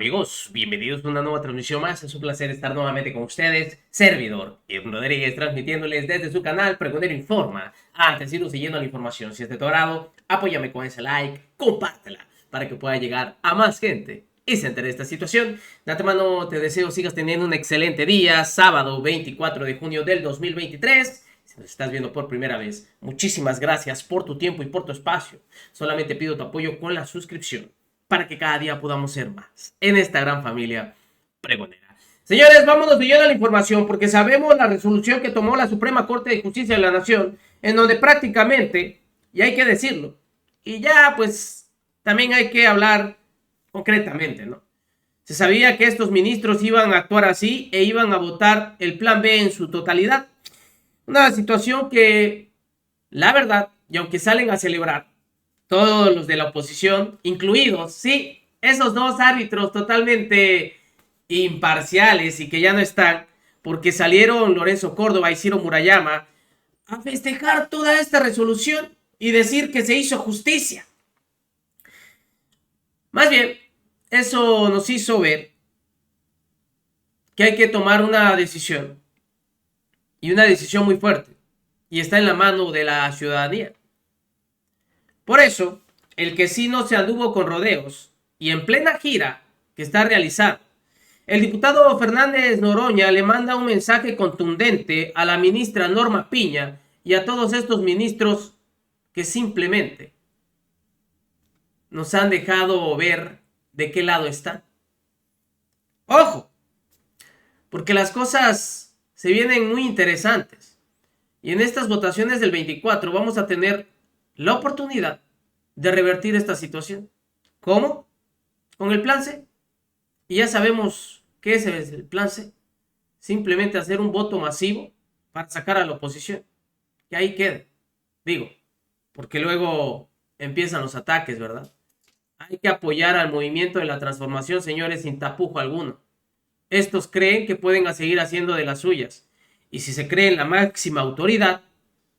amigos? Bienvenidos a una nueva transmisión más. Es un placer estar nuevamente con ustedes. Servidor Iván Rodríguez, transmitiéndoles desde su canal Pregonero Informa. Antes de ir siguiendo la información, si es de tu agrado, apóyame con ese like, compártela para que pueda llegar a más gente y se entere de esta situación. De antemano te deseo sigas teniendo un excelente día, sábado 24 de junio del 2023. Si nos estás viendo por primera vez, muchísimas gracias por tu tiempo y por tu espacio. Solamente pido tu apoyo con la suscripción para que cada día podamos ser más en esta gran familia pregonera. Señores, vámonos de lleno a la información porque sabemos la resolución que tomó la Suprema Corte de Justicia de la Nación, en donde prácticamente, y hay que decirlo, y ya pues también hay que hablar concretamente, ¿no? Se sabía que estos ministros iban a actuar así e iban a votar el plan B en su totalidad. Una situación que, la verdad, y aunque salen a celebrar todos los de la oposición, incluidos, sí, esos dos árbitros totalmente imparciales y que ya no están, porque salieron Lorenzo Córdoba y Ciro Murayama a festejar toda esta resolución y decir que se hizo justicia. Más bien, eso nos hizo ver que hay que tomar una decisión, y una decisión muy fuerte, y está en la mano de la ciudadanía. Por eso, el que sí no se anduvo con rodeos y en plena gira que está realizando, el diputado Fernández Noroña le manda un mensaje contundente a la ministra Norma Piña y a todos estos ministros que simplemente nos han dejado ver de qué lado están. ¡Ojo! Porque las cosas se vienen muy interesantes. Y en estas votaciones del 24 vamos a tener la oportunidad de revertir esta situación. ¿Cómo? Con el plan C. Y ya sabemos qué es el plan C. Simplemente hacer un voto masivo para sacar a la oposición. Que ahí quede. Digo, porque luego empiezan los ataques, ¿verdad? Hay que apoyar al movimiento de la transformación, señores, sin tapujo alguno. Estos creen que pueden seguir haciendo de las suyas. Y si se creen la máxima autoridad,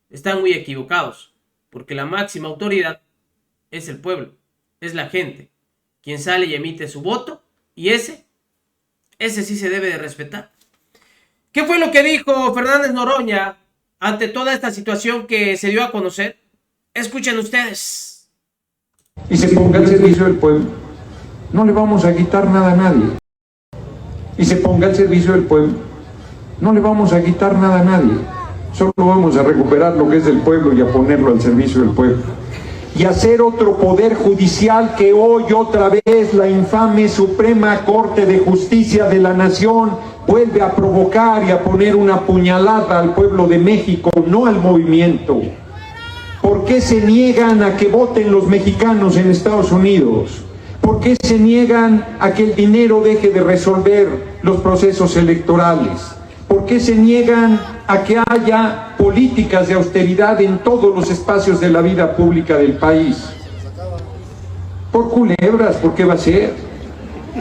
están muy equivocados. Porque la máxima autoridad es el pueblo, es la gente, quien sale y emite su voto, y ese sí se debe de respetar. ¿Qué fue lo que dijo Fernández Noroña ante toda esta situación que se dio a conocer? Escuchen ustedes. Y se ponga al servicio del pueblo. No le vamos a quitar nada a nadie. Y se ponga al servicio del pueblo. No le vamos a quitar nada a nadie. Solo vamos a recuperar lo que es del pueblo y a ponerlo al servicio del pueblo. Y hacer otro poder judicial que hoy otra vez la infame Suprema Corte de Justicia de la Nación vuelve a provocar y a poner una puñalada al pueblo de México, no al movimiento. ¿Por qué se niegan a que voten los mexicanos en Estados Unidos? ¿Por qué se niegan a que el dinero deje de resolver los procesos electorales? ¿Por qué se niegan a que haya políticas de austeridad en todos los espacios de la vida pública del país? Por culebras, ¿por qué va a ser?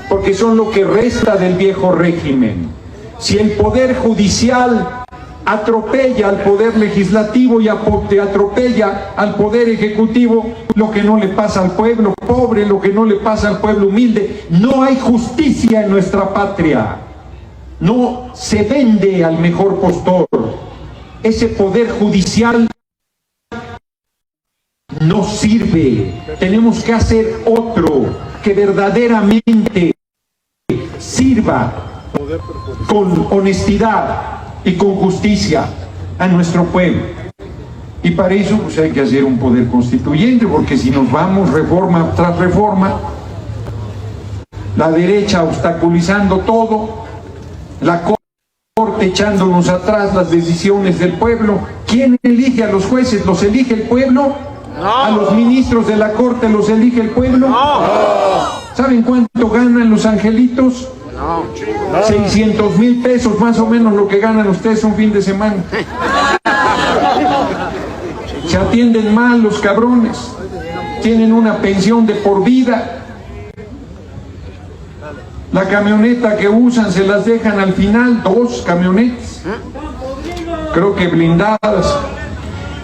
Porque son lo que resta del viejo régimen. Si el poder judicial atropella al poder legislativo y atropella al poder ejecutivo, lo que no le pasa al pueblo pobre, lo que no le pasa al pueblo humilde, no hay justicia en nuestra patria. No se vende al mejor postor. Ese poder judicial no sirve. Tenemos que hacer otro que verdaderamente sirva con honestidad y con justicia a nuestro pueblo. Y para eso pues hay que hacer un poder constituyente, porque si nos vamos reforma tras reforma, la derecha obstaculizando todo, la Corte echándonos atrás las decisiones del pueblo. ¿Quién elige a los jueces? ¿Los elige el pueblo? No. ¿A los ministros de la Corte los elige el pueblo? No. ¿Saben cuánto ganan los angelitos? No. 600,000 pesos, más o menos lo que ganan ustedes un fin de semana. Se atienden mal los cabrones. Tienen una pensión de por vida. La camioneta que usan se las dejan al final, 2 camionetas, creo que blindadas.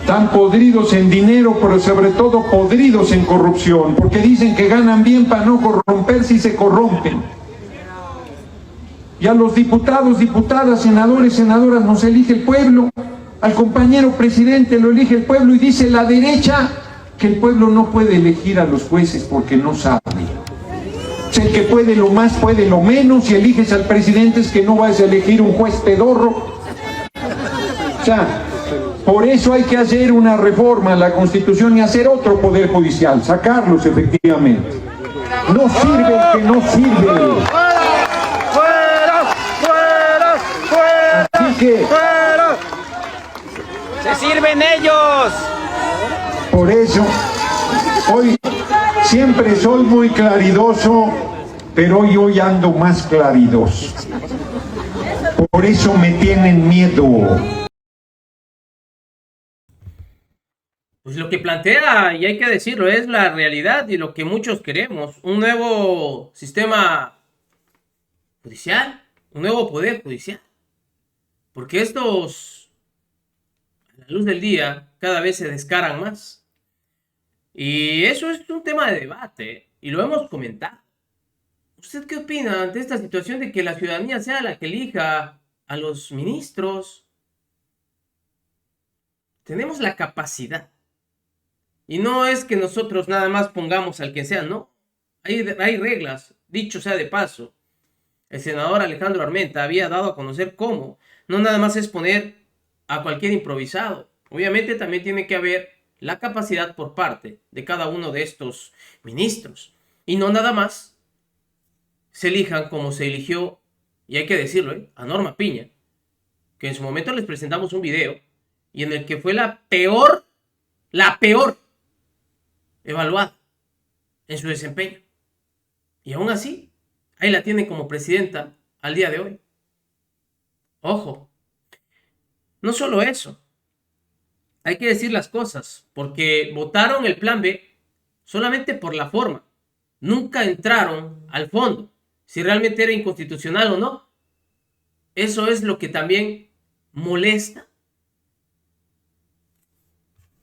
Están podridos en dinero, pero sobre todo podridos en corrupción, porque dicen que ganan bien para no corromperse y se corrompen. Y a los diputados, diputadas, senadores, senadoras nos elige el pueblo. Al compañero presidente lo elige el pueblo, y dice la derecha que el pueblo no puede elegir a los jueces porque no sabe. O sea, el que puede lo más, puede lo menos. Si eliges al presidente es que no vas a elegir un juez pedorro. O sea, por eso hay que hacer una reforma a la Constitución y hacer otro poder judicial, sacarlos efectivamente. No sirve el que no sirve. Así que ¡se sirven ellos! por eso, hoy siempre soy muy claridoso, pero hoy ando más claridoso. Por eso me tienen miedo. Pues lo que plantea, y hay que decirlo, es la realidad y lo que muchos queremos. Un nuevo sistema judicial, un nuevo poder judicial. Porque estos, a la luz del día, cada vez se descaran más. Y eso es un tema de debate, y lo hemos comentado. ¿Usted qué opina ante esta situación de que la ciudadanía sea la que elija a los ministros? Tenemos la capacidad. Y no es que nosotros nada más pongamos al que sea, no. Hay reglas. Dicho sea de paso, el senador Alejandro Armenta había dado a conocer cómo. No nada más es poner a cualquier improvisado. Obviamente también tiene que haber la capacidad por parte de cada uno de estos ministros. Y no nada más se elijan como se eligió, y hay que decirlo, a Norma Piña, que en su momento les presentamos un video y en el que fue la peor evaluada en su desempeño. Y aún así, ahí la tiene como presidenta al día de hoy. Ojo, no solo eso, hay que decir las cosas, porque votaron el plan B solamente por la forma. Nunca entraron al fondo, si realmente era inconstitucional o no. Eso es lo que también molesta.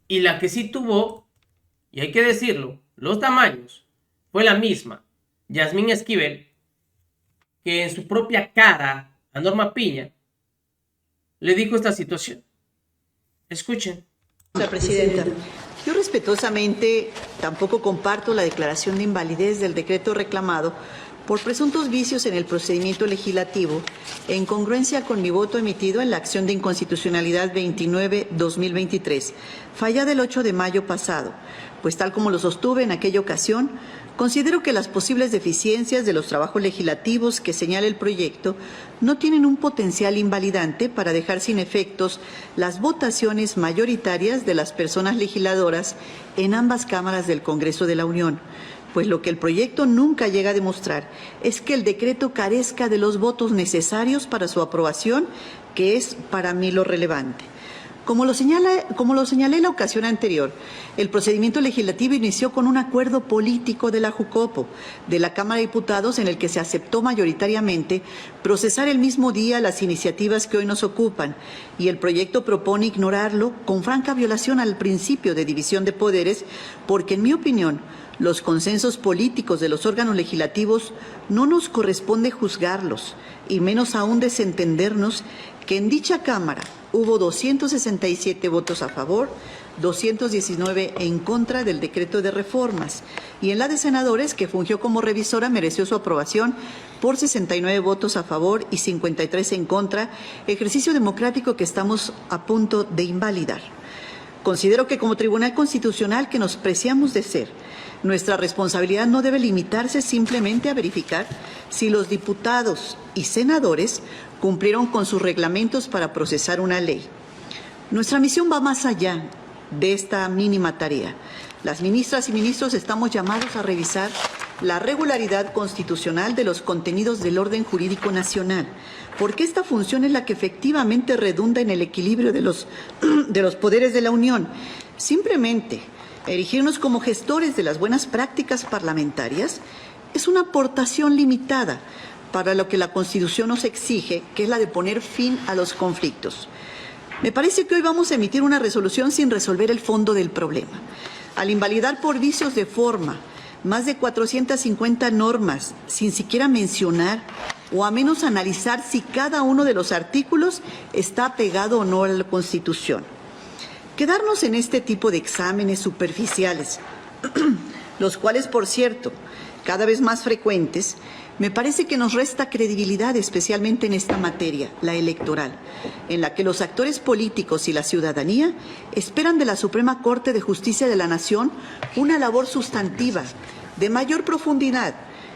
Y la que sí tuvo, y hay que decirlo, los tamaños, fue la misma, Yasmín Esquivel, que en su propia cara a Norma Piña le dijo esta situación. Escuchen. Señora Presidenta, yo respetuosamente tampoco comparto la declaración de invalidez del decreto reclamado por presuntos vicios en el procedimiento legislativo en congruencia con mi voto emitido en la acción de inconstitucionalidad 29-2023, fallada el 8 de mayo pasado, pues tal como lo sostuve en aquella ocasión, considero que las posibles deficiencias de los trabajos legislativos que señala el proyecto no tienen un potencial invalidante para dejar sin efectos las votaciones mayoritarias de las personas legisladoras en ambas cámaras del Congreso de la Unión, pues lo que el proyecto nunca llega a demostrar es que el decreto carezca de los votos necesarios para su aprobación, que es para mí lo relevante. Como lo señalé en la ocasión anterior, el procedimiento legislativo inició con un acuerdo político de la JUCOPO, de la Cámara de Diputados, en el que se aceptó mayoritariamente procesar el mismo día las iniciativas que hoy nos ocupan, y el proyecto propone ignorarlo con franca violación al principio de división de poderes, porque en mi opinión, los consensos políticos de los órganos legislativos no nos corresponde juzgarlos, y menos aún desentendernos que en dicha Cámara hubo 267 votos a favor, 219 en contra del decreto de reformas, y en la de senadores, que fungió como revisora, mereció su aprobación por 69 votos a favor y 53 en contra, ejercicio democrático que estamos a punto de invalidar. Considero que como Tribunal Constitucional que nos preciamos de ser, nuestra responsabilidad no debe limitarse simplemente a verificar si los diputados y senadores cumplieron con sus reglamentos para procesar una ley. Nuestra misión va más allá de esta mínima tarea. Las ministras y ministros estamos llamados a revisar la regularidad constitucional de los contenidos del orden jurídico nacional, porque esta función es la que efectivamente redunda en el equilibrio de los poderes de la Unión. Simplemente erigirnos como gestores de las buenas prácticas parlamentarias es una aportación limitada para lo que la Constitución nos exige, que es la de poner fin a los conflictos. Me parece que hoy vamos a emitir una resolución sin resolver el fondo del problema. Al invalidar por vicios de forma más de 450 normas, sin siquiera mencionar o a menos analizar si cada uno de los artículos está pegado o no a la Constitución. Quedarnos en este tipo de exámenes superficiales, los cuales, por cierto, cada vez más frecuentes, me parece que nos resta credibilidad, especialmente en esta materia, la electoral, en la que los actores políticos y la ciudadanía esperan de la Suprema Corte de Justicia de la Nación una labor sustantiva, de mayor profundidad,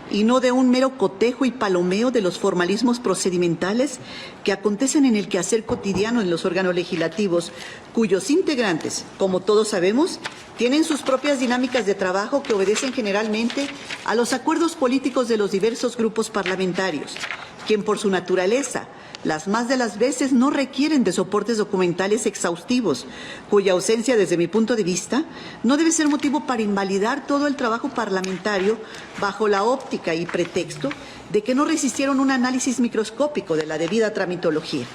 y no de un mero cotejo y palomeo de los formalismos procedimentales que acontecen en el quehacer cotidiano en los órganos legislativos, cuyos integrantes, como todos sabemos, tienen sus propias dinámicas de trabajo que obedecen generalmente a los acuerdos políticos de los diversos grupos parlamentarios, quien por su naturaleza, las más de las veces no requieren de soportes documentales exhaustivos, cuya ausencia, desde mi punto de vista, no debe ser motivo para invalidar todo el trabajo parlamentario bajo la óptica y pretexto de que no resistieron un análisis microscópico de la debida tramitología.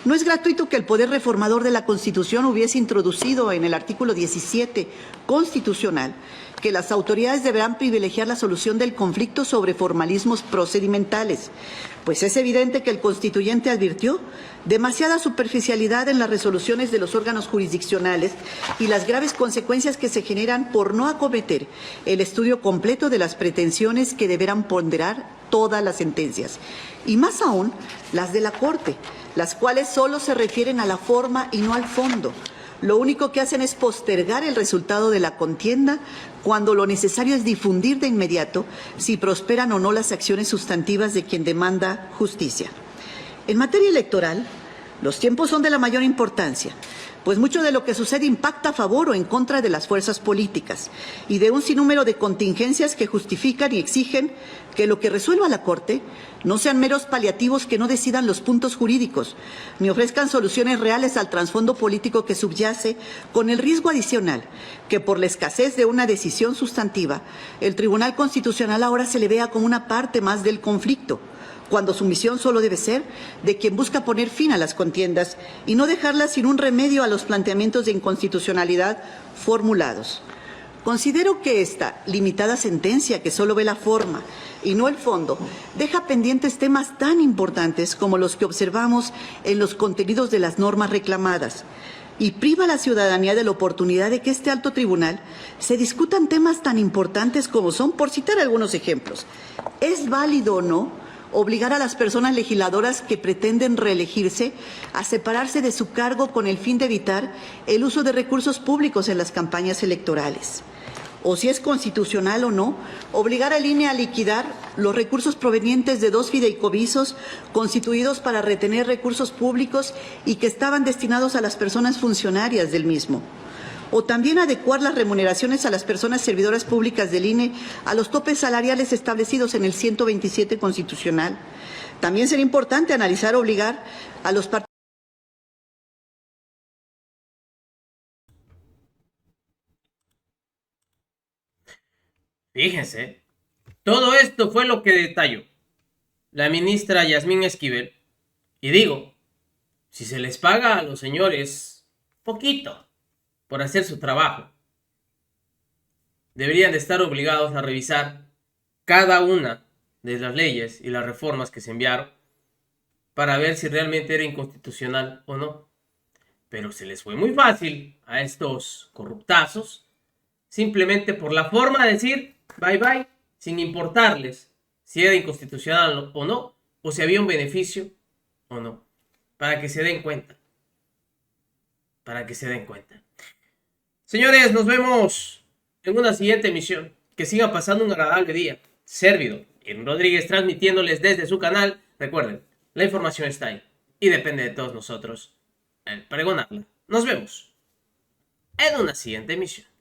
No es gratuito que el poder reformador de la Constitución hubiese introducido en el artículo 17 constitucional que las autoridades deberán privilegiar la solución del conflicto sobre formalismos procedimentales, pues es evidente que el constituyente advirtió demasiada superficialidad en las resoluciones de los órganos jurisdiccionales y las graves consecuencias que se generan por no acometer el estudio completo de las pretensiones que deberán ponderar todas las sentencias, y más aún las de la Corte, las cuales solo se refieren a la forma y no al fondo. Lo único que hacen es postergar el resultado de la contienda cuando lo necesario es difundir de inmediato si prosperan o no las acciones sustantivas de quien demanda justicia. En materia electoral, los tiempos son de la mayor importancia, pues mucho de lo que sucede impacta a favor o en contra de las fuerzas políticas y de un sinnúmero de contingencias que justifican y exigen que lo que resuelva la Corte no sean meros paliativos que no decidan los puntos jurídicos, ni ofrezcan soluciones reales al trasfondo político que subyace, con el riesgo adicional que por la escasez de una decisión sustantiva, el Tribunal Constitucional ahora se le vea como una parte más del conflicto, cuando su misión solo debe ser de quien busca poner fin a las contiendas y no dejarlas sin un remedio a los planteamientos de inconstitucionalidad formulados. Considero que esta limitada sentencia, que solo ve la forma y no el fondo, deja pendientes temas tan importantes como los que observamos en los contenidos de las normas reclamadas y priva a la ciudadanía de la oportunidad de que este alto tribunal se discutan temas tan importantes como son, por citar algunos ejemplos, ¿es válido o no obligar a las personas legisladoras que pretenden reelegirse a separarse de su cargo con el fin de evitar el uso de recursos públicos en las campañas electorales? O si es constitucional o no, obligar al INE a liquidar los recursos provenientes de 2 fideicomisos constituidos para retener recursos públicos y que estaban destinados a las personas funcionarias del mismo. O también adecuar las remuneraciones a las personas servidoras públicas del INE a los topes salariales establecidos en el 127 constitucional. También sería importante analizar obligar a los partidos. Fíjense, todo esto fue lo que detalló la ministra Yasmín Esquivel. Y digo, si se les paga a los señores poquito por hacer su trabajo, deberían de estar obligados a revisar cada una de las leyes y las reformas que se enviaron para ver si realmente era inconstitucional o no. Pero se les fue muy fácil a estos corruptazos, simplemente por la forma de decir bye bye, sin importarles si era inconstitucional o no, o si había un beneficio o no, para que se den cuenta. Señores, nos vemos en una siguiente emisión. Que sigan pasando un agradable día. Servidor Irving Rodríguez, transmitiéndoles desde su canal. Recuerden, la información está ahí y depende de todos nosotros el pregonarla. Nos vemos en una siguiente emisión.